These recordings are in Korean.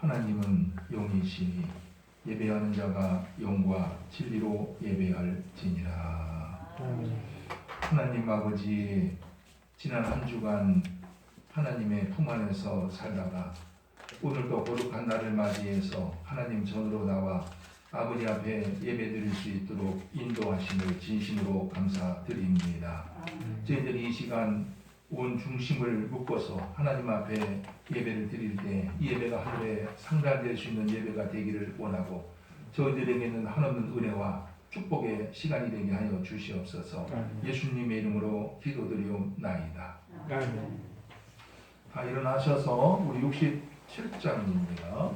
하나님은 영이시니 예배하는 자가 영과 진리로 예배할지니라. 하나님 아버지, 지난 한 주간 하나님의 품 안에서 살다가 오늘도 거룩한 날을 맞이해서 하나님 전으로 나와 아버지 앞에 예배드릴 수 있도록 인도하심을 진심으로 감사드립니다. 저희들이 이 시간 온 중심을 묶어서 하나님 앞에 예배를 드릴 때 이 예배가 하늘에 상달될 수 있는 예배가 되기를 원하고, 저희들에게는 한없는 은혜와 축복의 시간이 되게 하여 주시옵소서. 예수님의 이름으로 기도드리옵나이다. 다 일어나셔서 우리 67장입니다.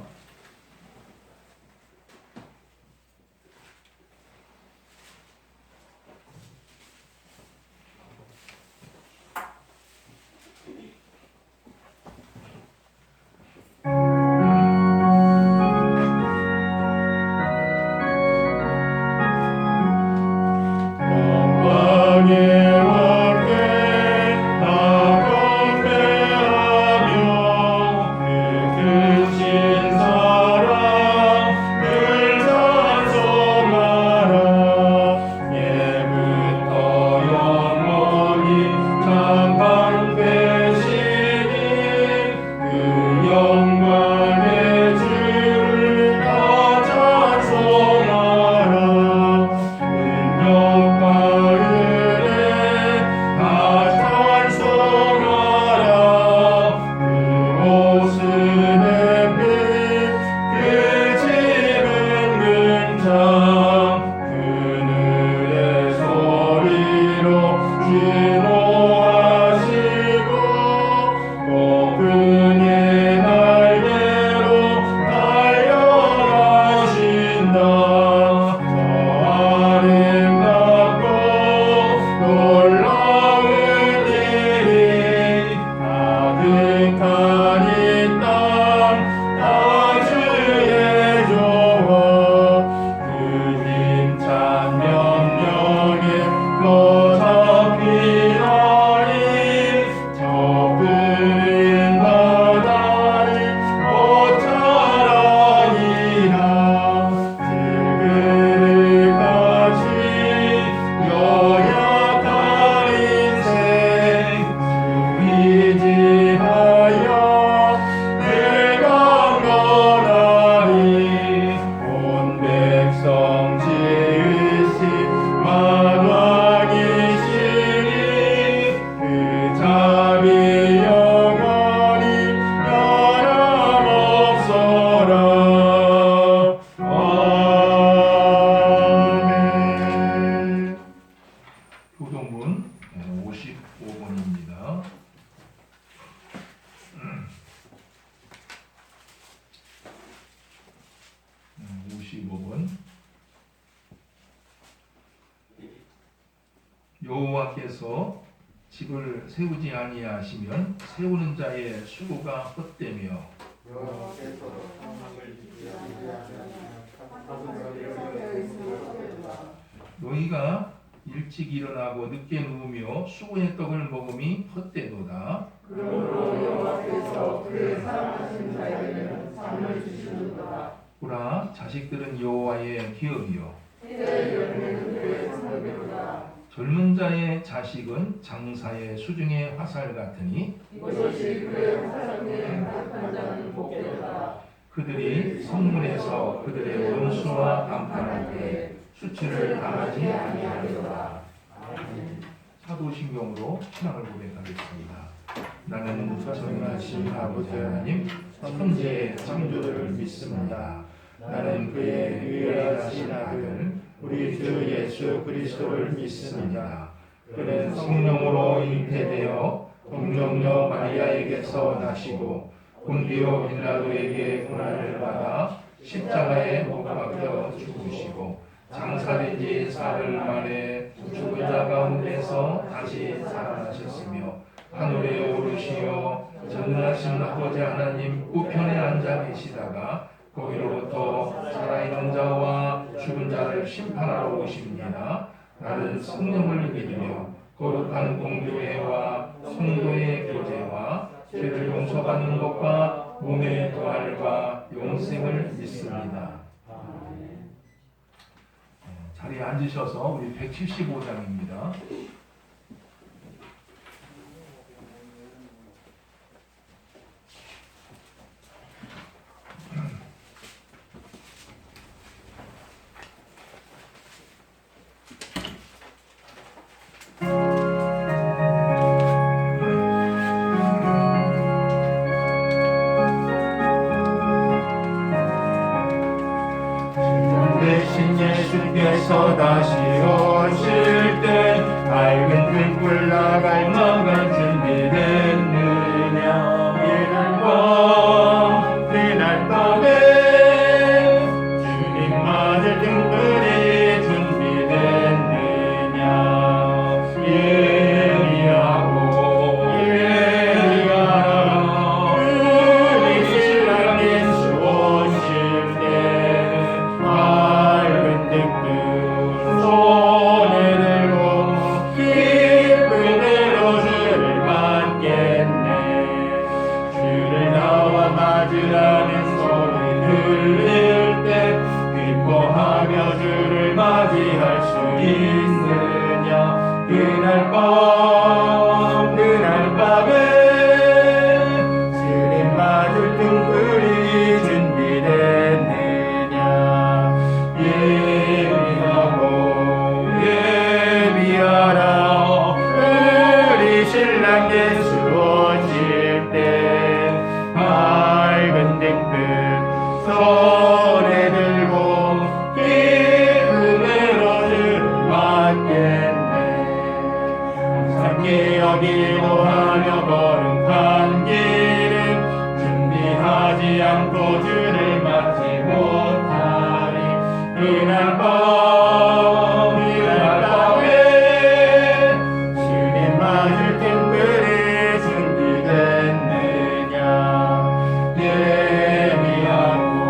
교동문 55번입니다. 여호와께서 집을 세우지 아니하시면 세우는 자의 수고가 헛되며 너희가 일찍 일어나고 늦게 누우며 수고의 떡을 먹음이 헛되도다. 그러므로 여호와께서 그의 사랑하신 자에게는 잠을 주시는도다. 보라, 자식들은 여호와의 기업이요 때의 열매는 그의 상급이로다. 젊은 자의 자식은 장사의 수중의 화살 같으니 이것이 그의 화살에 합한 자는 복되도다. 그들이 성문에서 그들의 원수와 담판할 때 수치를 당하지 아니하리로다. 사도신경으로 신앙을 고백하겠습니다. 나는 전능하신 아버지 하나님 천지의 창조주를 믿습니다. 나는 그의 유일하신 아들 우리 주 예수 그리스도를 믿습니다. 그는 성령으로 잉태되어 동정녀 마리아에게서 나시고 본디오 빌라도에게 고난을 받아 십자가에 못 박혀 죽으시고 장사된 지 사흘 만에 죽은 자 가운데서 다시 살아나셨으며 하늘에 오르시어 전능하신 아버지 하나님 우편에 앉아 계시다가 거기로부터 살아있는 자와 죽은 자를 심판하러 오십니다. 나는 성령을 믿으며 거룩한 공교회와 성도의 교제와 죄를 용서받는 것과 몸의 부활과 영생을 믿습니다. 자리에 앉으셔서 우리 175장입니다. 대신 예수께서 다시 오실 때 밝은 등불 나갈 만한 준비됐느냐. 그날 밤에 주님 맞을 등불이 준비됐느냐. 예리하고 우리 신랑 예수 오실 때 밝은 등불 손에 들고 기쁨으로 주를 맞겠네. 주를 나와 맞으라는 소리 들릴 때 기뻐하며 주를 맞이할 수 있느냐. 그날 밤에 주님 맞을 등불이 준비됐느냐. 예비하라. 우리 신랑 예수 오실 때 밝은 등불 손에 들고 기쁨으로 주를 맞겠네. 함께 여기도 하며 거룩한 길은 준비하지 않고 주를 맞지 못하리. 그날 밤에 주님 맞을 등불이 준비됐느냐. 예비하라.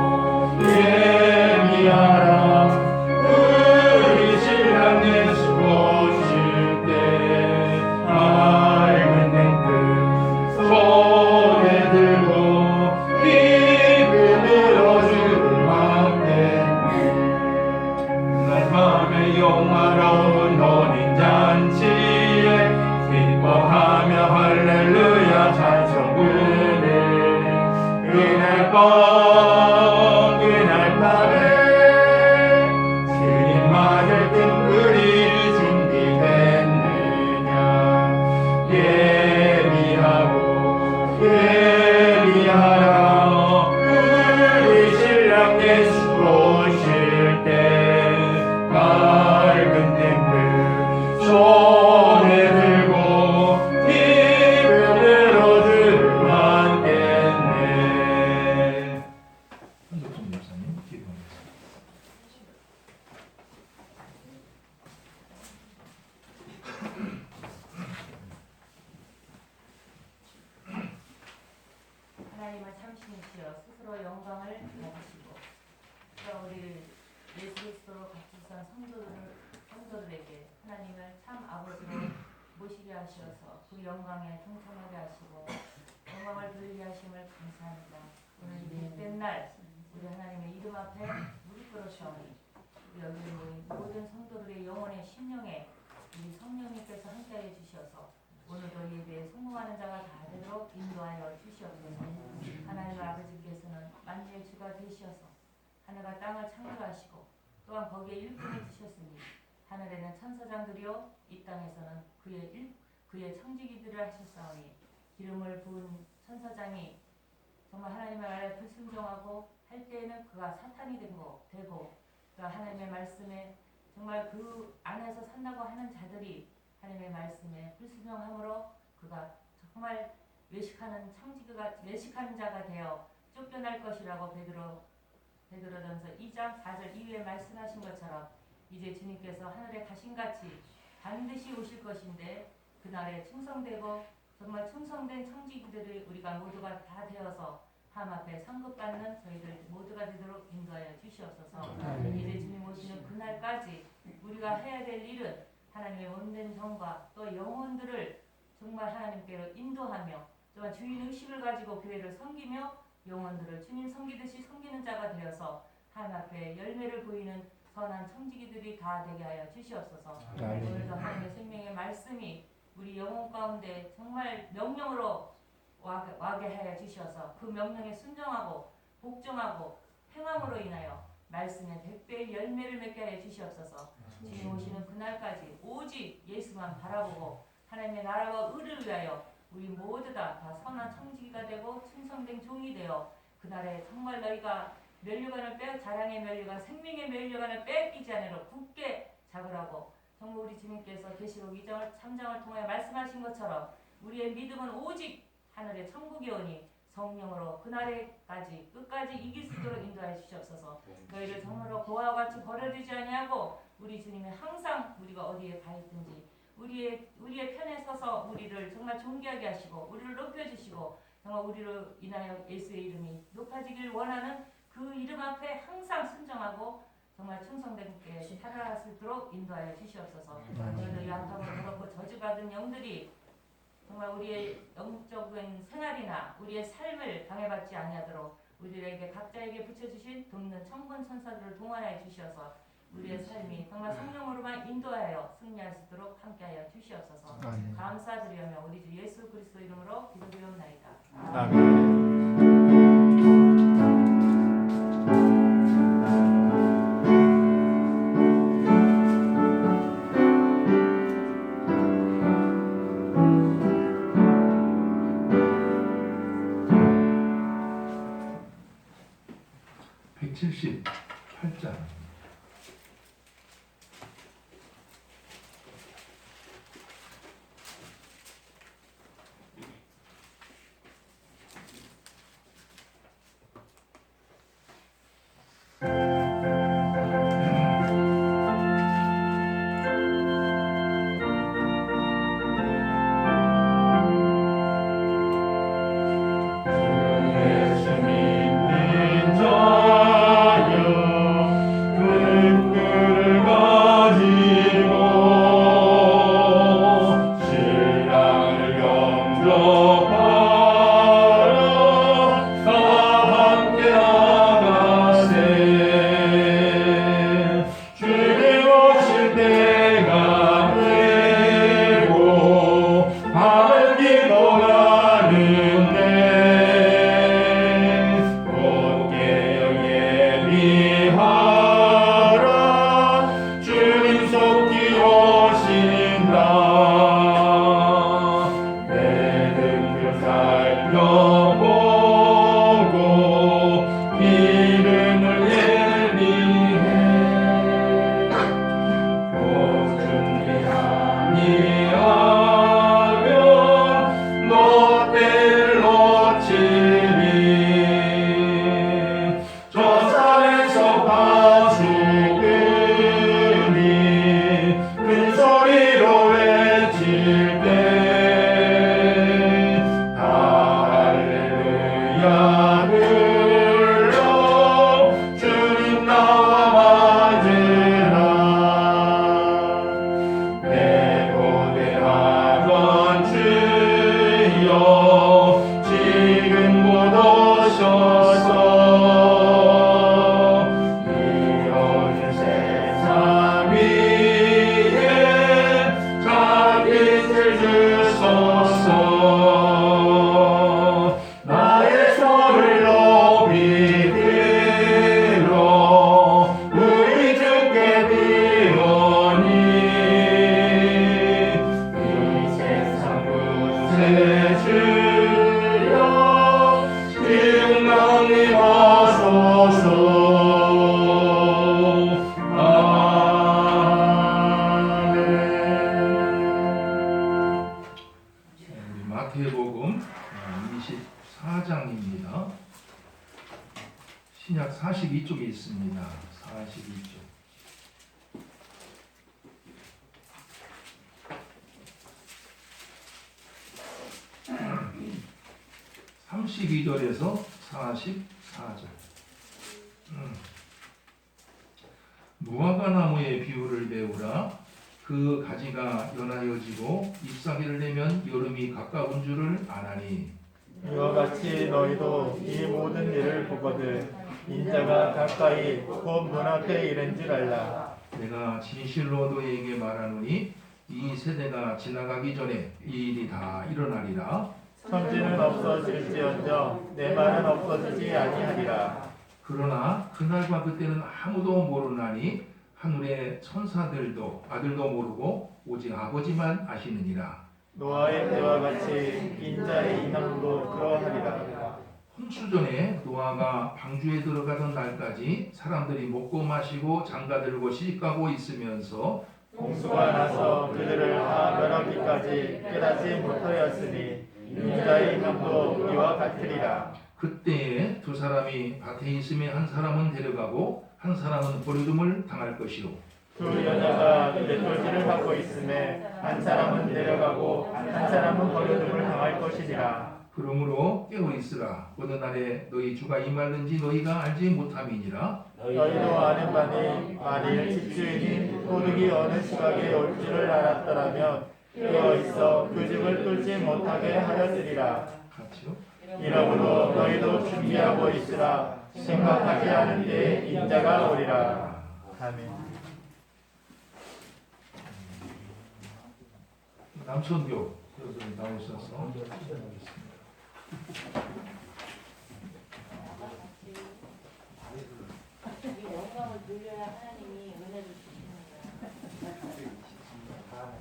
우리 신랑 예수 오실 때 밝은 등불 손에 들고 기쁨으로 주를 맞겠네. 그날 밤에 영화로운 혼인잔치에 기뻐하며 할렐루야 찬송 부르네. 그날 밤에 주님 맞을 등불이 준비됐느냐. 예비하라. 우리 신랑 예수 오실 때 밝은 등불 손에 들고 기쁨으로 주를 맞겠네. 한석준 목사님 기도하겠습니다. 하나님은 참신이시여 스스로 영광을 받으시고 또 우리를 예수 그리스도로 갖추신 성도들에게 하나님을 참 아버지로 모시게 하셔서 그 영광에 동참하게 하시고 영광을 돌리게 하심을 감사합니다. 오늘 이 복된 날 우리 하나님의 이름 앞에 무릎 꿇으시오니 여기 모인 모든 성도들의 영혼의 심령에 우리 성령님께서 함께하여 주셔서 오늘도 예배에 성공하는 자가 다 되도록 인도하여 주시옵소서. 하나님 아버지께서는 만주의 주가 되시어서 하늘과 땅을 창조하시고 또한 거기에 일꾼을 주셨으니 하늘에는 천사장들이요 이 땅에서는 그의 청지기들을 하셨사오니 기름을 부은 천사장이 정말 하나님의 말에 불순종하고 할 때에는 그가 사탄이 되고 또 하나님의 말씀에 정말 그 안에서 산다고 하는 자들이 하나님의 말씀에 불순종함으로 그가 정말 외식하는 자가 되어 쫓겨날 것이라고 베드로전서 2장 4절 이후에 말씀하신 것처럼 이제 주님께서 하늘에 가신같이 반드시 오실 것인데 그날에 충성되고 정말 충성된 청지기들을 우리가 모두가 다 되어서 함 앞에 상급받는 저희들 모두가 되도록 인도하여 주시옵소서. 이제 주님 오시는 그날까지 우리가 해야 될 일은 하나님의 온된 정과 또 영혼들을 정말 하나님께로 인도하며 또한 주인 의식을 가지고 교회를 섬기며 영혼들을 주님 섬기듯이 섬기는 자가 되어서 하나님 앞에 열매를 보이는 선한 청지기들이 다 되게 하여 주시옵소서. 오늘도 하나님의 생명의 말씀이 우리 영혼 가운데 정말 명령으로 와게 하여 주시어서 그 명령에 순종하고 복종하고 행함으로 인하여 말씀의 100배의 열매를 맺게 하여 주시옵소서. 주님 오시는 그날까지 오직 예수만 바라보고 하나님의 나라와 의를 위하여 우리 모두 다 선한 청지기가 되고 충성된 종이 되어 그날에 정말 너희가 면류관을 자랑의 면류관 생명의 면류관을 뺏기지 않으려 굳게 잡으라고 정말 우리 주님께서 계시록 2장 3장을 통해 말씀하신 것처럼 우리의 믿음은 오직 하늘의 천국이 오니 성령으로 그날에까지 끝까지 이길 수 있도록 인도하여 주시옵소서. 너희를 정말로 고아와 같이 버려두지 아니하고 우리 주님이 항상 우리가 어디에 가 있든지 우리의 편에 서서 우리를 정말 존귀하게 하시고 우리를 높여주시고 정말 우리를 인하여 예수의 이름이 높아지길 원하는 그 이름 앞에 항상 순종하고 정말 충성되게 살아갈 수 있도록 인도하여 주시옵소서. 오늘도 약하고 더럽고 저주받은 영들이 정말 우리의 영적인 생활이나 우리의 삶을 방해받지 아니하도록 우리에게 각자에게 붙여주신 돕는 천군 천사들을 동원하여 주시어서 우리의 삶이 정말 성령으로만 인도하여 승리할 수 있도록 함께하여 주시옵소서. 감사드리며 우리 주 예수 그리스도 이름으로 기도드리옵나이다. 아멘. (178장) 마태복음 24장입니다. 신약 42쪽에 있습니다. 42쪽. 32절에서 44절. 무화과나무의 비유를 배우라. 그 가지가 연하여지고 잎사귀를 내면 여름이 가까운 줄을 아나니 이와 같이 너희도 이 모든 일을 보거든 인자가 가까이 곧 문 앞에 이른 줄 알라. 내가 진실로 너희에게 말하노니 이 세대가 지나가기 전에 이 일이 다 일어나리라. 천지는 없어질지언정 내 말은 없어지지 아니하리라. 그러나 그날과 그때는 아무도 모르나니 하늘의 천사들도 아들도 모르고 오직 아버지만 아시느니라. 노아의 때와 같이 인자의 인함도 그러하리라. 홍수전에 노아가 방주에 들어가던 날까지 사람들이 먹고 마시고 장가들고 시집가고 있으면서 홍수가 나서 그들을 다 멸하기까지 깨닫지 못하였으니 인자의 인함도 이와 같으리라. 그때에 두 사람이 밭에 있음에 한 사람은 데려가고 한 사람은 버려둠을 당할 것이요 두 여자가 맷돌질을 하고 있음에 한 사람은 내려가고 한 사람은 버려둠을 당할 것이니라. 그러므로 깨어 있으라. 어느 날에 너희 주가 임하는지 너희가 알지 못함이니라. 너희도 아는 바니 만일 집주인이 도둑이 어느 시각에 올 줄을 알았더라면 깨어 있어 그 집을 뚫지 못하게 하였으리라. 같이요. 이러므로 너희도 준비하고 있으라. 생각하지 않은 때에 인자가 오리라. 아멘. 남천교 여러분이 나오셔서 기도하겠습니다. 이 영광을 돌려야 하나님이 은혜를 주시는 거야.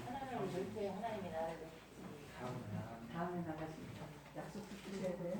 하나님을 절대 하나님이 나를 높이지. 다음에 나가시니까 약속 지키셔야 돼요.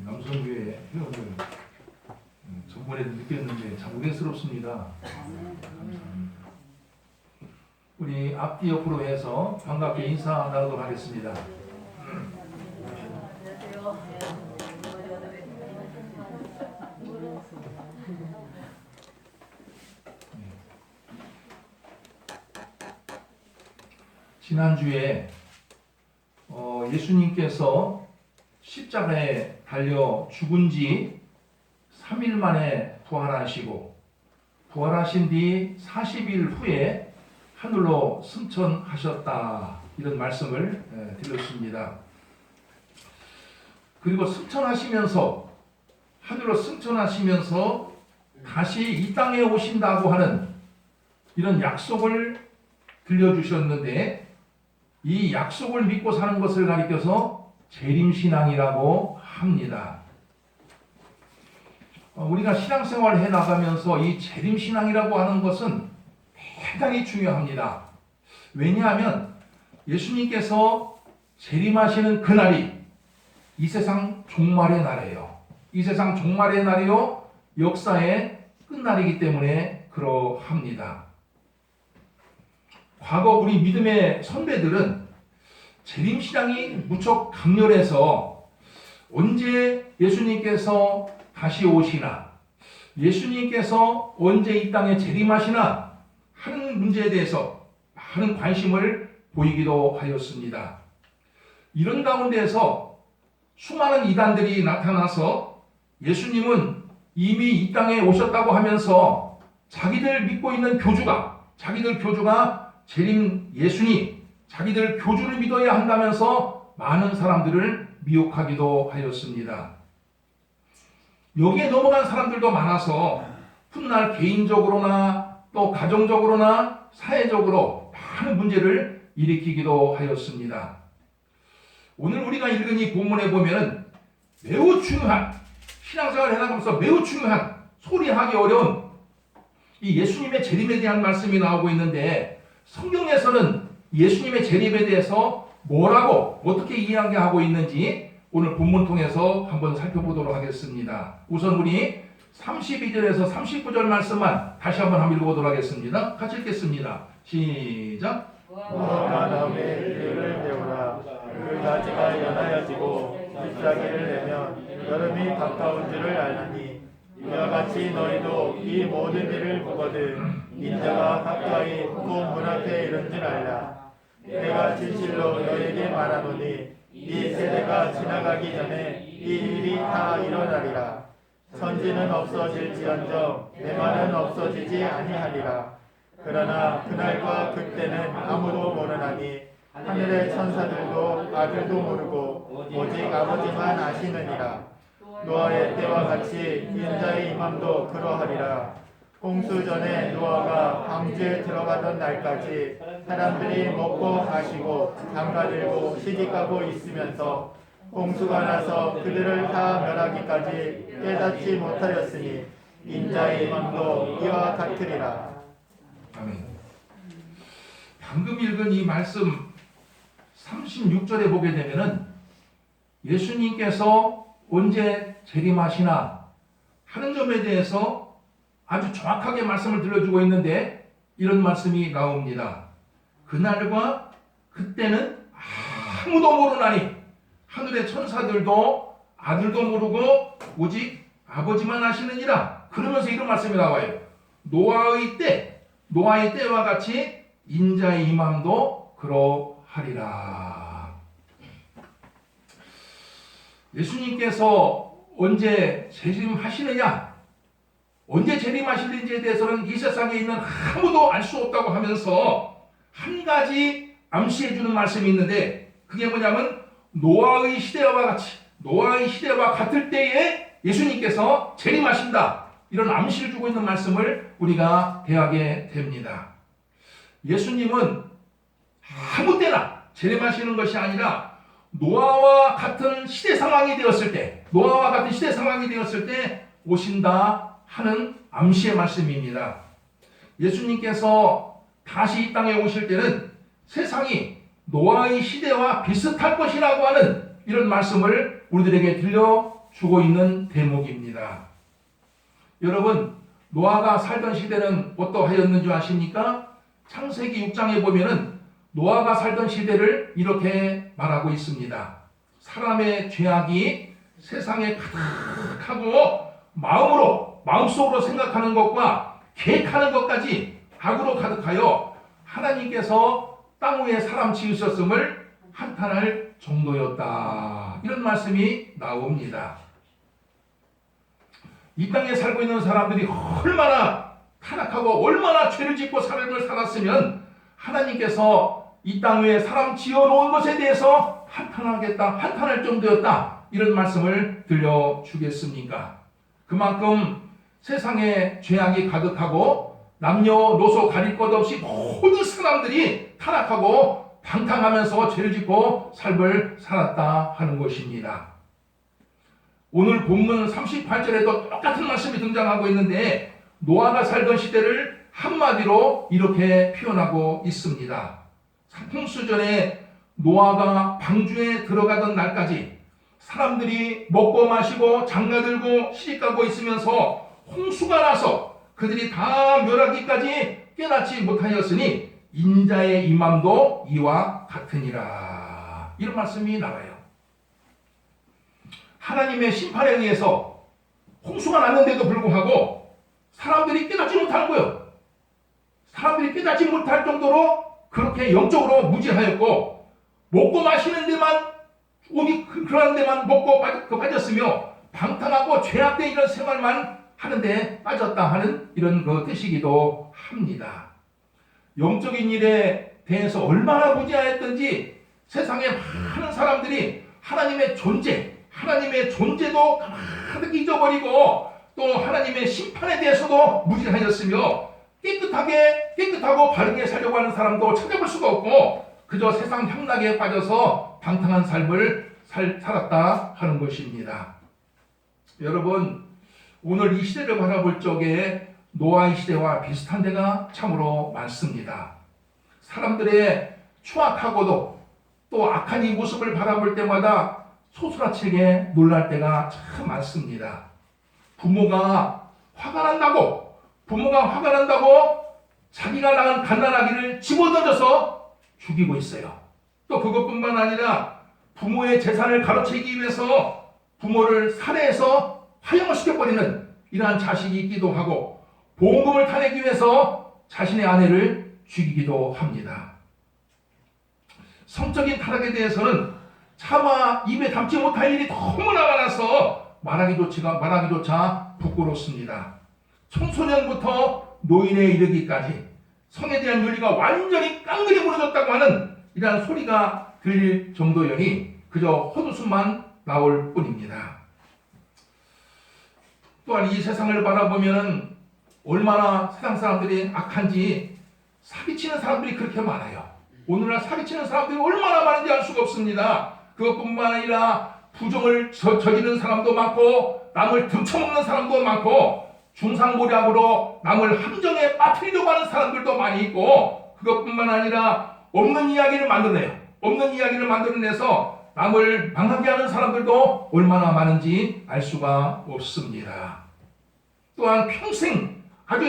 남성교회 회원들 전번에도 느꼈는데 참 은혜스럽습니다. 감사합니다. 우리 앞뒤 옆으로 해서 반갑게 인사 나누도록 하겠습니다. 지난주에 예수님께서 십자가에 달려 죽은 지 3일 만에 부활하시고 부활하신 뒤 40일 후에 하늘로 승천하셨다 이런 말씀을 드렸습니다. 그리고 승천하시면서 하늘로 승천하시면서 다시 이 땅에 오신다고 하는 이런 약속을 들려주셨는데 이 약속을 믿고 사는 것을 가리켜서 재림신앙이라고 합니다. 우리가 신앙생활을 해나가면서 이 재림신앙이라고 하는 것은 대단히 중요합니다. 왜냐하면 예수님께서 재림하시는 그날이 이 세상 종말의 날이에요. 이 세상 종말의 날이요, 역사의 끝날이기 때문에 그러합니다. 과거 우리 믿음의 선배들은 재림신앙이 무척 강렬해서 언제 예수님께서 다시 오시나, 예수님께서 언제 이 땅에 재림하시나 하는 문제에 대해서 많은 관심을 보이기도 하였습니다. 이런 가운데에서 수많은 이단들이 나타나서 예수님은 이미 이 땅에 오셨다고 하면서 자기들 믿고 있는 자기들 교주가 재림 예수님, 자기들 교주를 믿어야 한다면서 많은 사람들을 미혹하기도 하였습니다. 여기에 넘어간 사람들도 많아서 훗날 개인적으로나 또 가정적으로나 사회적으로 많은 문제를 일으키기도 하였습니다. 오늘 우리가 읽은 이 본문에 보면은 매우 중요한, 신앙생활을 해나가면서 매우 중요한, 소리하기 어려운 이 예수님의 재림에 대한 말씀이 나오고 있는데, 성경에서는 예수님의 재림에 대해서 뭐라고 어떻게 이야기하고 있는지 오늘 본문 통해서 한번 살펴보도록 하겠습니다. 우선 우리 32절에서 39절 말씀만 다시 한번 읽어보도록 하겠습니다. 같이 읽겠습니다. 시작. 무화과 나무의 이유를 배우라. 그 가지가 연하여지고 잎사귀를 내면 여름이 가까운 줄을 알나니, 이와 같이 너희도 이 모든 일을 보거든 인자가 가까이 곧 문 앞에 이른 줄 알라. 내가 진실로 너희에게 말하노니 이 세대가 지나가기 전에 이 일이 다 일어나리라. 천지는 없어질지언정 내 말은 없어지지 아니하리라. 그러나 그날과 그때는 아무도 모르나니 하늘의 천사들도 아들도 모르고 오직 아버지만 아시느니라. 노아의 때와 같이 인자의 임함도 그러하리라. 홍수 전에 노아가 방주에 들어가던 날까지 사람들이 먹고 마시고 장가들고 시집가고 있으면서 홍수가 나서 그들을 다 멸하기까지 깨닫지 못하였으니 인자의 임함도 이와 같으리라. 아멘. 방금 읽은 이 말씀 36절에 보게 되면은 예수님께서 언제 재림하시나 하는 점에 대해서 아주 정확하게 말씀을 들려주고 있는데, 이런 말씀이 나옵니다. 그날과 그때는 아무도 모르나니 하늘의 천사들도 아들도 모르고 오직 아버지만 아시느니라. 그러면서 이런 말씀이 나와요. 노아의 때와 같이 인자의 임함도 그러하리라. 예수님께서 언제 재림하시느냐, 언제 재림하실는지에 대해서는 이 세상에 있는 아무도 알 수 없다고 하면서 한 가지 암시해 주는 말씀이 있는데, 그게 뭐냐면 노아의 시대와 같을 때에 예수님께서 재림하신다, 이런 암시를 주고 있는 말씀을 우리가 대하게 됩니다. 예수님은 아무 때나 재림하시는 것이 아니라 노아와 같은 시대 상황이 되었을 때 오신다 하는 암시의 말씀입니다. 예수님께서 다시 이 땅에 오실 때는 세상이 노아의 시대와 비슷할 것이라고 하는 이런 말씀을 우리들에게 들려주고 있는 대목입니다. 여러분, 노아가 살던 시대는 어떠하였는 줄 아십니까? 창세기 6장에 보면은 노아가 살던 시대를 이렇게 말하고 있습니다. 사람의 죄악이 세상에 가득하고 마음속으로 생각하는 것과 계획하는 것까지 악으로 가득하여 하나님께서 땅 위에 사람 지으셨음을 한탄할 정도였다, 이런 말씀이 나옵니다. 이 땅에 살고 있는 사람들이 얼마나 타락하고 얼마나 죄를 짓고 삶을 살았으면 하나님께서 이 땅 위에 사람 지어놓은 것에 대해서 한탄할 정도였다, 이런 말씀을 들려주겠습니까? 그만큼 세상에 죄악이 가득하고 남녀노소 가릴 것 없이 모든 사람들이 타락하고 방탕하면서 죄를 짓고 삶을 살았다 하는 것입니다. 오늘 본문 38절에도 똑같은 말씀이 등장하고 있는데 노아가 살던 시대를 한마디로 이렇게 표현하고 있습니다. 홍수전에 노아가 방주에 들어가던 날까지 사람들이 먹고 마시고 장가들고 시집가고 있으면서 홍수가 나서 그들이 다 멸하기까지 깨닫지 못하였으니 인자의 임함도 이와 같으니라. 이런 말씀이 나와요. 하나님의 심판에 의해서 홍수가 났는데도 불구하고 사람들이 깨닫지 못하는 거예요. 사람들이 깨닫지 못할 정도로 그렇게 영적으로 무지하였고 먹고 마시는 데만 오니 그런 데만 먹고 빠졌으며 방탕하고 죄악된 이런 생활만 하는데 빠졌다 하는 이런 그 뜻이기도 합니다. 영적인 일에 대해서 얼마나 무지하였던지 세상에 많은 사람들이 하나님의 존재도 가득 잊어버리고 또 하나님의 심판에 대해서도 무지하였으며 깨끗하고 바르게 살려고 하는 사람도 찾아볼 수가 없고 그저 세상 향락에 빠져서 방탕한 삶을 살았다 하는 것입니다. 여러분, 오늘 이 시대를 바라볼 적에 노아의 시대와 비슷한 데가 참으로 많습니다. 사람들의 추악하고도 또 악한 이 모습을 바라볼 때마다 소스라치게 놀랄 때가 참 많습니다. 부모가 화가 난다고 자기가 낳은 갓난아기를 집어던져서 죽이고 있어요. 또 그것뿐만 아니라 부모의 재산을 가로채기 위해서 부모를 살해해서 화형을 시켜버리는 이러한 자식이 있기도 하고 보험금을 타내기 위해서 자신의 아내를 죽이기도 합니다. 성적인 타락에 대해서는 차마 입에 담지 못할 일이 너무나 많아서 말하기조차 부끄럽습니다. 청소년부터 노인에 이르기까지 성에 대한 윤리가 완전히 깡그리 무너졌다고 하는 이러한 소리가 들릴 정도여니 그저 헛웃음만 나올 뿐입니다. 또한 이 세상을 바라보면 얼마나 세상 사람들이 악한지 사기치는 사람들이 그렇게 많아요. 오늘날 사기치는 사람들이 얼마나 많은지 알 수가 없습니다. 그것뿐만 아니라 부정을 저지르는 사람도 많고 남을 등쳐먹는 사람도 많고 중상모략으로 남을 함정에 빠뜨리려고 하는 사람들도 많이 있고 그것뿐만 아니라 없는 이야기를 만들어내서 남을 망하게 하는 사람들도 얼마나 많은지 알 수가 없습니다. 또한 평생 아주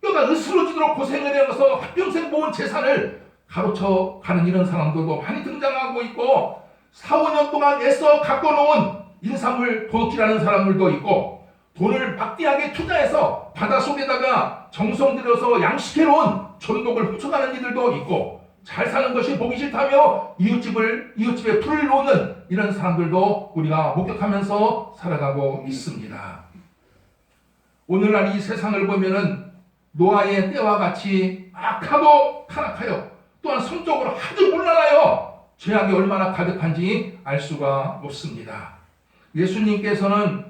뼈가 으스러지도록 고생을 해서 한평생 모은 재산을 가로쳐 가는 이런 사람들도 많이 등장하고 있고 4, 5년 동안 애써 갖고 놓은 인삼을 도둑질하는 사람들도 있고 돈을 막대하게 투자해서 바닷속에다가 정성 들여서 양식해 놓은 전복을 훔쳐가는 이들도 있고 잘 사는 것이 보기 싫다며 이웃집에 불을 놓는 이런 사람들도 우리가 목격하면서 살아가고 있습니다. 오늘날 이 세상을 보면은 노아의 때와 같이 악하고 타락하여 또한 성적으로 아주 문란하여 죄악이 얼마나 가득한지 알 수가 없습니다. 예수님께서는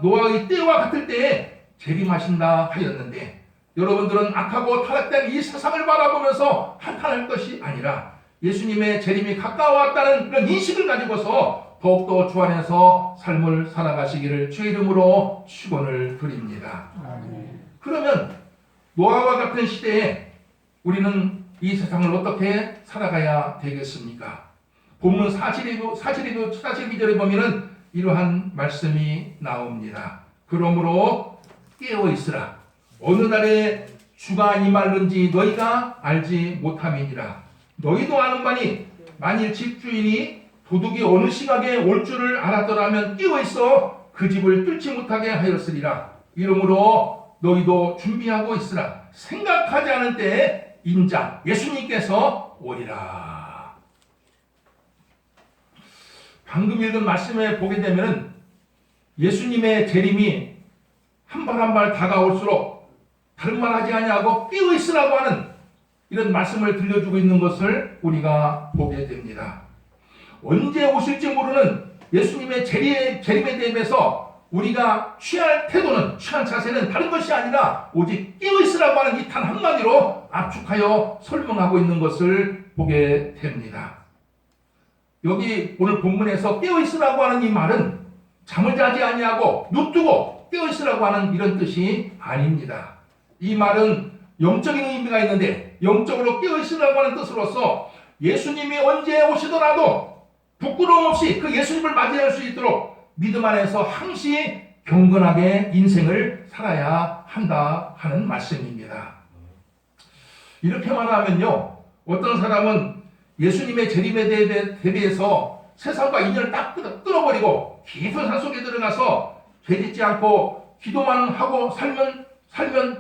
노아의 때와 같을 때에 재림하신다 하였는데 여러분들은 악하고 타락된 이 세상을 바라보면서 한탄할 것이 아니라 예수님의 재림이 가까워왔다는 그런 인식을 가지고서 더욱더 주 안에서 삶을 살아가시기를 주의 이름으로 축원을 드립니다. 그러면 노아와 같은 시대에 우리는 이 세상을 어떻게 살아가야 되겠습니까? 본문 42절에 보면은 이러한 말씀이 나옵니다. 그러므로 깨어 있으라. 어느 날에 주가 임할는지 너희가 알지 못함이니라. 너희도 아는 바니 만일 집주인이 도둑이 어느 시각에 올 줄을 알았더라면 깨어 있어 그 집을 뚫지 못하게 하였으리라. 이러므로 너희도 준비하고 있으라. 생각하지 않은 때에 인자 예수님께서 오리라. 방금 읽은 말씀에 보게 되면 예수님의 재림이 한 발 한 발 다가올수록 다른 말 하지 아니하고 깨어 있으라고 하는 이런 말씀을 들려주고 있는 것을 우리가 보게 됩니다. 언제 오실지 모르는 예수님의 재림에 대해서 우리가 취할 태도는, 취한 자세는 다른 것이 아니라 오직 깨어있으라고 하는 이 단 한마디로 압축하여 설명하고 있는 것을 보게 됩니다. 여기 오늘 본문에서 깨어있으라고 하는 이 말은 잠을 자지 아니하고 눈 뜨고 깨어있으라고 하는 이런 뜻이 아닙니다. 이 말은 영적인 의미가 있는데, 영적으로 깨어있으라고 하는 뜻으로서 예수님이 언제 오시더라도 부끄러움 없이 그 예수님을 맞이할 수 있도록 믿음 안에서 항시 경건하게 인생을 살아야 한다 하는 말씀입니다. 이렇게 말하면요, 어떤 사람은 예수님의 재림에 대비해서 세상과 인연을 딱 끊어버리고 깊은 산속에 들어가서 죄짓지 않고 기도만 하고 살면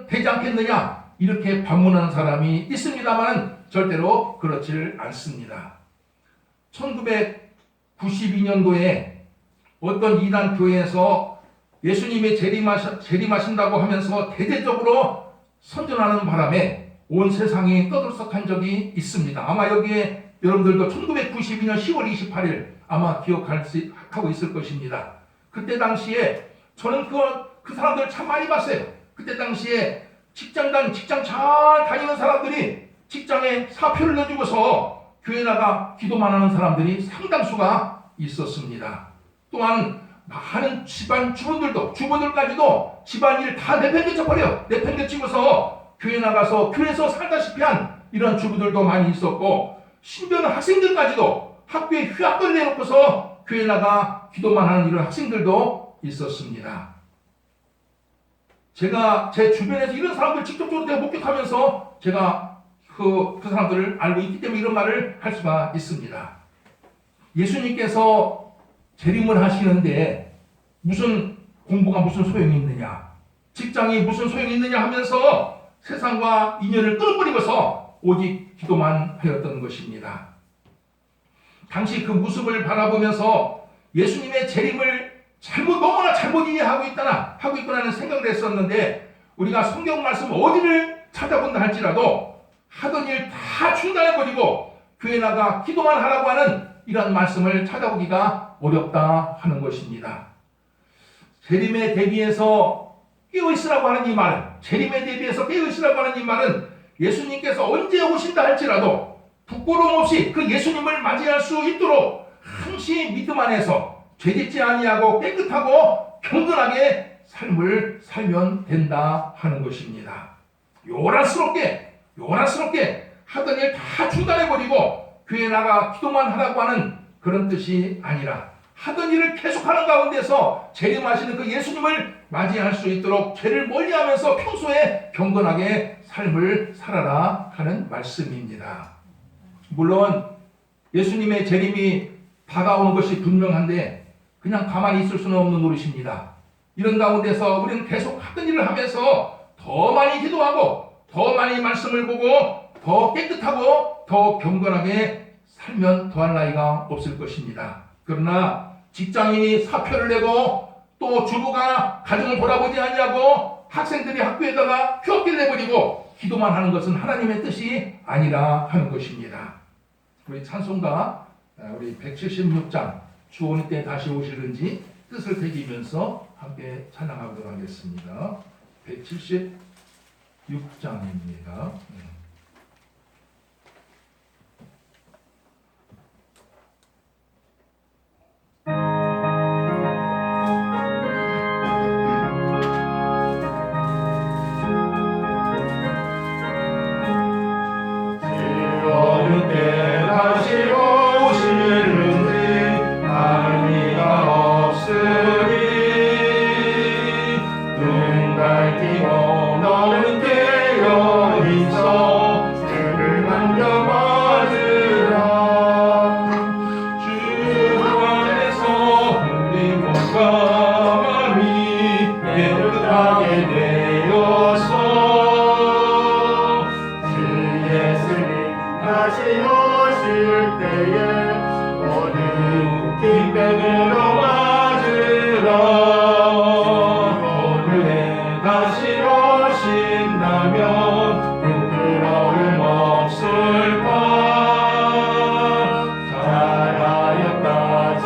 되지 않겠느냐, 이렇게 반문하는 사람이 있습니다만 절대로 그렇지 않습니다. 1992년도에 어떤 이단 교회에서 예수님이 재림하신다고 하면서 대대적으로 선전하는 바람에 온 세상이 떠들썩한 적이 있습니다. 아마 여기에 여러분들도 1992년 10월 28일 아마 기억하고 있을 것입니다. 그때 당시에 저는 그 사람들을 참 많이 봤어요. 그때 당시에 직장 잘 다니는 사람들이 직장에 사표를 내주고서 교회 나가 기도만 하는 사람들이 상당수가 있었습니다. 또한 많은 집안 주부들까지도 집안일 다 내팽개치고서 교회 나가서 교회에서 살다시피 한 이런 주부들도 많이 있었고, 심지어는 학생들까지도 학교에 휴학을 내놓고서 교회 나가 기도만 하는 이런 학생들도 있었습니다. 제가 제 주변에서 이런 사람들 직접적으로 제가 목격하면서 제가 그 사람들을 알고 있기 때문에 이런 말을 할 수가 있습니다. 예수님께서 재림을 하시는데 무슨 공부가 무슨 소용이 있느냐, 직장이 무슨 소용이 있느냐 하면서 세상과 인연을 끊어버리고서 오직 기도만 하였던 것입니다. 당시 그 모습을 바라보면서 예수님의 재림을 너무나 잘못 이해하고 있구나는 생각을 했었는데, 우리가 성경 말씀 어디를 찾아본다 할지라도 하던 일 다 중단해버리고 교회 나가 기도만 하라고 하는 이런 말씀을 찾아보기가 어렵다 하는 것입니다. 재림에 대비해서 깨어있으라고 하는 이 말은, 재림에 대비해서 깨어있으라고 하는 이 말은 예수님께서 언제 오신다 할지라도 부끄러움 없이 그 예수님을 맞이할 수 있도록 항시 믿음 안에서 죄짓지 아니하고 깨끗하고 경건하게 삶을 살면 된다 하는 것입니다. 요란스럽게 하던 일 다 중단해버리고 교회 나가 기도만 하라고 하는 그런 뜻이 아니라, 하던 일을 계속하는 가운데서 재림하시는 그 예수님을 맞이할 수 있도록 죄를 멀리하면서 평소에 경건하게 삶을 살아라 하는 말씀입니다. 물론 예수님의 재림이 다가오는 것이 분명한데 그냥 가만히 있을 수는 없는 노릇입니다. 이런 가운데서 우리는 계속 하던 일을 하면서 더 많이 기도하고 더 많이 말씀을 보고 더 깨끗하고 더 경건하게 살면 더할 나위가 없을 것입니다. 그러나 직장인이 사표를 내고 또 주부가 가정을 돌아보지 아니하고 학생들이 학교에다가 휴학기를 내버리고 기도만 하는 것은 하나님의 뜻이 아니라 하는 것입니다. 우리 찬송가 우리 176장 주오니 때 다시 오시는지 뜻을 새기면서 함께 찬양하도록 하겠습니다. 176장입니다.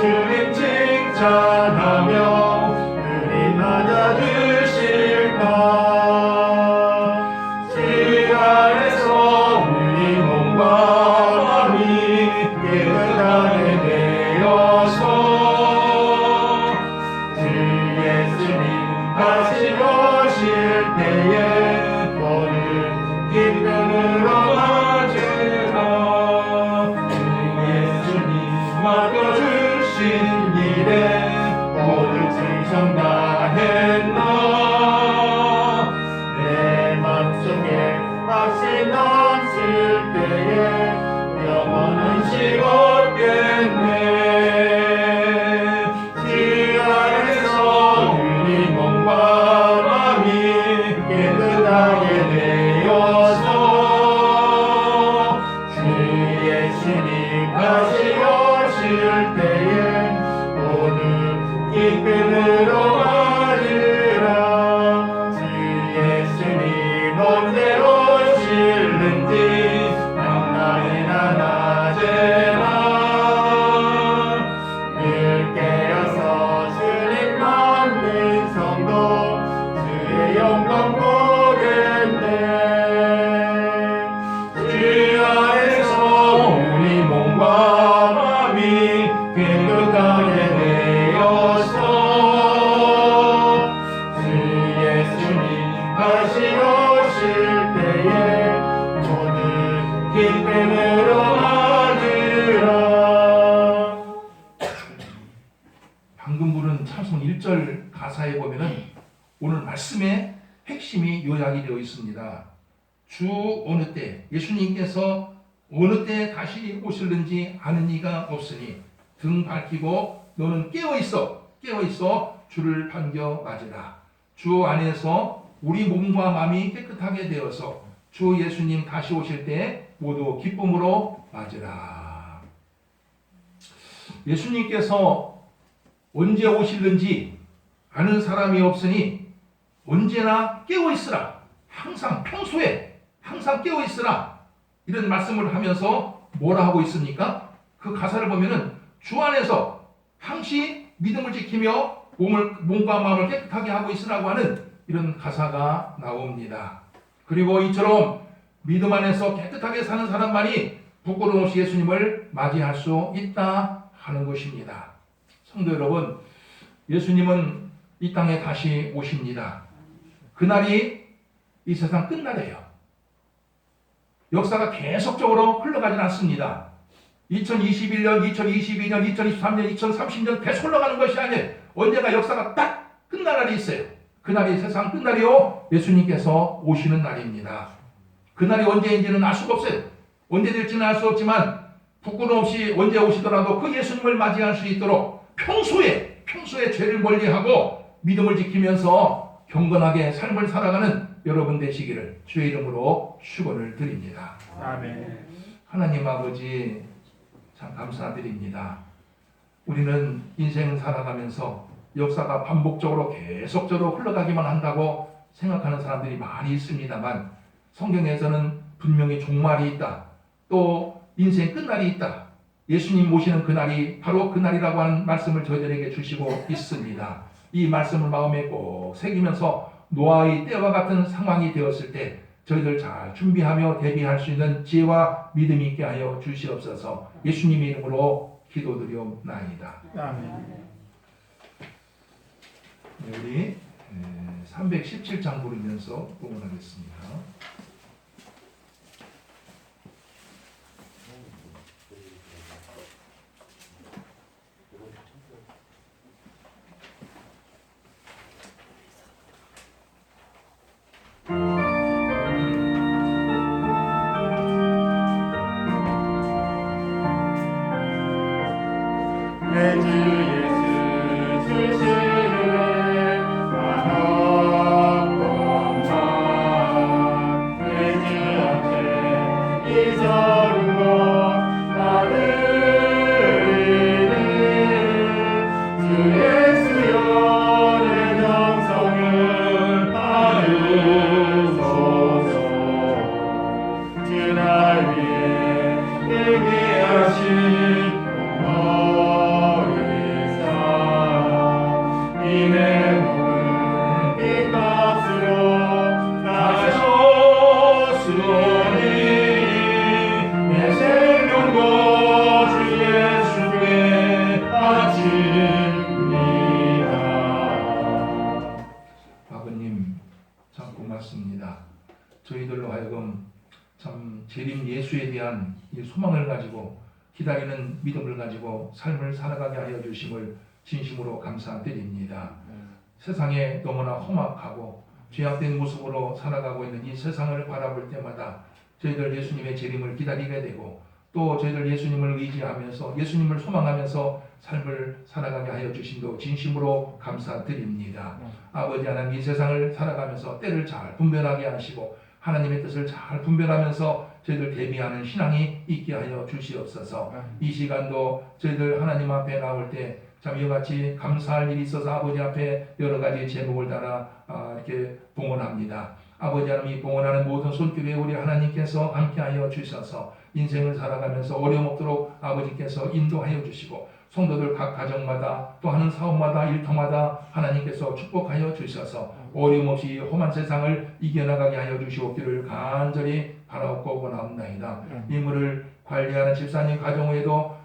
주님 칭찬하며 우리 찬송 1절 가사에 보면은 오늘 말씀의 핵심이 요약이 되어 있습니다. 주 어느 때 예수님께서 어느 때 다시 오실는지 아는 이가 없으니 등 밝히고 너는 깨어있어 주를 반겨 맞으라. 주 안에서 우리 몸과 마음이 깨끗하게 되어서 주 예수님 다시 오실 때 모두 기쁨으로 맞으라. 예수님께서 언제 오실는지 아는 사람이 없으니 언제나 깨어있으라. 항상 평소에 항상 깨어있으라. 이런 말씀을 하면서 뭐라 하고 있습니까? 그 가사를 보면은 주 안에서 항시 믿음을 지키며 몸과 마음을 깨끗하게 하고 있으라고 하는 이런 가사가 나옵니다. 그리고 이처럼 믿음 안에서 깨끗하게 사는 사람만이 부끄러움 없이 예수님을 맞이할 수 있다 하는 것입니다. 성도 여러분, 예수님은 이 땅에 다시 오십니다. 그날이 이 세상 끝날이에요. 역사가 계속적으로 흘러가진 않습니다. 2021년, 2022년, 2023년, 2030년 계속 흘러가는 것이 아니에요. 언제가 역사가 딱 끝날 날이 있어요. 그날이 세상 끝날이요 예수님께서 오시는 날입니다. 그날이 언제인지는 알 수가 없어요. 언제 될지는 알 수 없지만 부끄러움 없이 언제 오시더라도 그 예수님을 맞이할 수 있도록 평소에 죄를 멀리하고 믿음을 지키면서 경건하게 삶을 살아가는 여러분 되시기를 주의 이름으로 축원을 드립니다. 아멘. 하나님 아버지 참 감사드립니다. 우리는 인생을 살아가면서 역사가 반복적으로 계속적으로 흘러가기만 한다고 생각하는 사람들이 많이 있습니다만 성경에서는 분명히 종말이 있다. 또 인생 끝날이 있다. 예수님 모시는 그날이 바로 그날이라고 하는 말씀을 저희들에게 주시고 있습니다. 이 말씀을 마음에 꼭 새기면서 노아의 때와 같은 상황이 되었을 때 저희들 잘 준비하며 대비할 수 있는 지혜와 믿음이 있게 하여 주시옵소서. 예수님의 이름으로 기도드리옵나이다. 아멘. 우리 317장 부르면서 봉헌하겠습니다. 내 주 예수 주시는 만없건만 내 주 앞에 잊어둔 것 나누리니 주 예수여 내 정성을 나누소서. 주 날 위해 예비하신 이내 몸은 빚값으로 사셨으니 내 생명과 주 예수께 바칩니다. 아버님 참 고맙습니다. 저희들로 하여금 참 재림 예수에 대한 이 소망을 가지고 기다리는 믿음을 가지고 삶을 살아가게 하여 주심을 진심으로 감사드립니다. 세상에 너무나 험악하고 죄악된 모습으로 살아가고 있는 이 세상을 바라볼 때마다 저희들 예수님의 재림을 기다리게 되고 또 저희들 예수님을 의지하면서 예수님을 소망하면서 삶을 살아가게 하여 주심도 진심으로 감사드립니다. 아버지 하나님, 이 세상을 살아가면서 때를 잘 분별하게 하시고 하나님의 뜻을 잘 분별하면서 저희들 대비하는 신앙이 있게 하여 주시옵소서. 이 시간도 저희들 하나님 앞에 나올 때 참 이와 같이 감사할 일이 있어서 아버지 앞에 여러 가지 제목을 따라 이렇게 봉헌합니다. 아버지 하나님, 이 봉헌하는 모든 손길에 우리 하나님께서 함께하여 주셔서 인생을 살아가면서 어려움 없도록 아버지께서 인도하여 주시고 성도들 각 가정마다 또 하는 사업마다 일터마다 하나님께서 축복하여 주셔서 어려움 없이 험한 세상을 이겨나가게 하여 주시옵기를 간절히 바라옵고 원하옵나이다. 인물을 관리하는 집사님 가정에도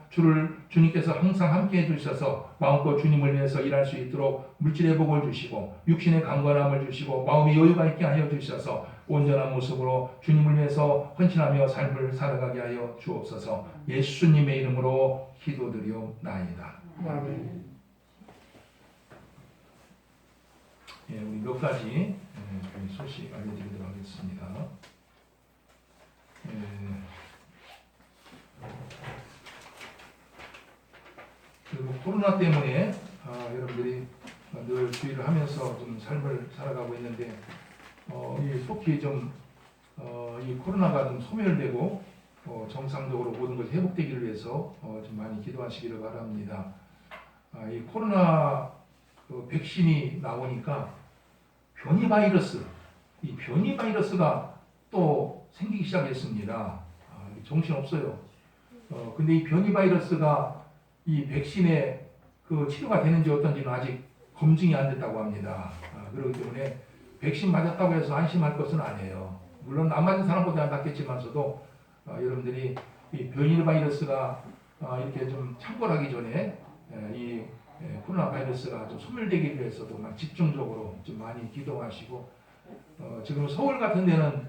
주님께서 항상 함께해 주셔서 마음껏 주님을 위해서 일할 수 있도록 물질의 복을 주시고 육신의 강건함을 주시고 마음의 여유가 있게 하여 주셔서 온전한 모습으로 주님을 위해서 헌신하며 삶을 살아가게 하여 주옵소서. 예수님의 이름으로 기도드리옵나이다. 아멘. 우리 몇 가지 소식 알려드리도록 하겠습니다. 그리고 코로나 때문에 여러분들이 늘 주의를 하면서 좀 삶을 살아가고 있는데 속히 좀 이 코로나가 좀 소멸되고 정상적으로 모든 것이 회복되기를 위해서 좀 많이 기도하시기를 바랍니다. 이 코로나 백신이 나오니까 변이 바이러스가 또 생기기 시작했습니다. 정신 없어요. 근데 이 변이 바이러스가 이 백신에 치료가 되는지 어떤지는 아직 검증이 안 됐다고 합니다. 그렇기 때문에 백신 맞았다고 해서 안심할 것은 아니에요. 물론 안 맞은 사람보다 낫겠지만서도 여러분들이 이 변이 바이러스가 이렇게 좀 창궐하기 전에 이 코로나 바이러스가 좀 소멸되기 위해서도 집중적으로 좀 많이 기도하시고 지금 서울 같은 데는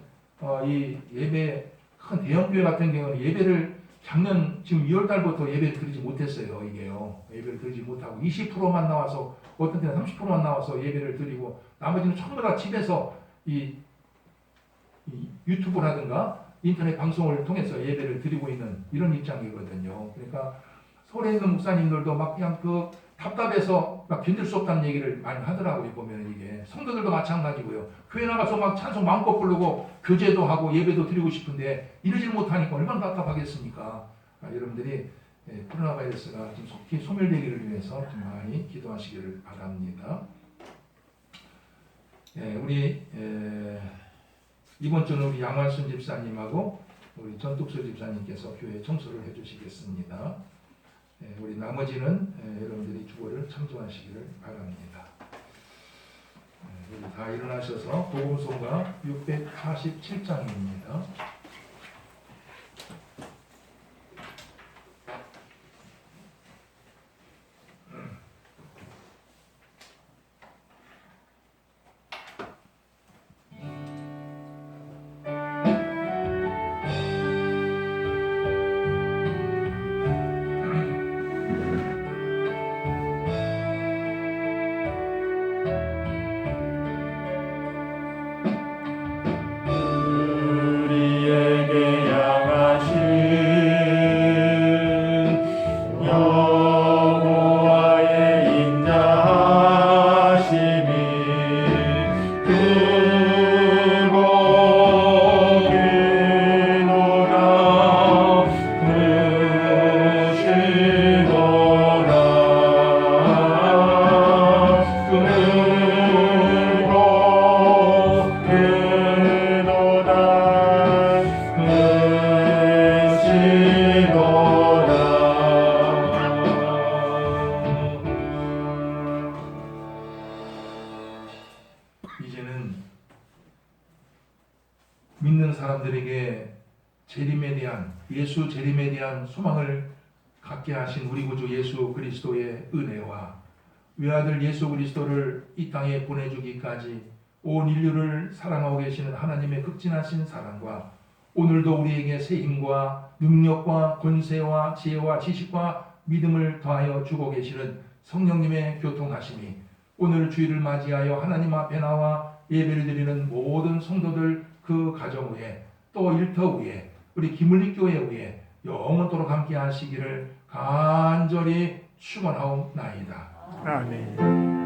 이 예배 큰 대형교회 같은 경우는 예배를 작년 지금 2월 달부터 예배를 드리지 못했어요. 예배를 드리지 못하고 20%만 나와서 어떤 때는 30%만 나와서 예배를 드리고 나머지는 전부 다 집에서 이 유튜브라든가 인터넷 방송을 통해서 예배를 드리고 있는 이런 입장이거든요. 그러니까 서울에 있는 목사님들도 막 그냥 답답해서 막 견딜 수 없다는 얘기를 많이 하더라고요. 보면 이게 성도들도 마찬가지고요. 교회 나가서 막 찬송 마음껏 부르고 교제도 하고 예배도 드리고 싶은데 이러질 못하니까 얼마나 답답하겠습니까? 여러분들이 코로나 바이러스가 좀 속히 소멸되기를 위해서 좀 많이 기도하시기를 바랍니다. 우리 이번 주는 우리 양환순 집사님하고 우리 전뚝수 집사님께서 교회 청소를 해주시겠습니다. 우리 나머지는 여러분들이 주보를 참조하시기를 바랍니다. 우리 다 일어나셔서 복음송가 647장입니다. 이제는 믿는 사람들에게 예수 재림에 대한 소망을 갖게 하신 우리 구주 예수 그리스도의 은혜와 외아들 예수 그리스도를 이 땅에 보내주기까지 온 인류를 사랑하고 계시는 하나님의 극진하신 사랑과 오늘도 우리에게 새 힘과 능력과 권세와 지혜와 지식과 믿음을 더하여 주고 계시는 성령님의 교통하심이 오늘 주일을 맞이하여 하나님 앞에 나와 예배를 드리는 모든 성도들 그 가정 위에 또 일터 위에 우리 김을리 교회 위에 영원토록 함께 하시기를 간절히 축원하옵나이다. 아멘.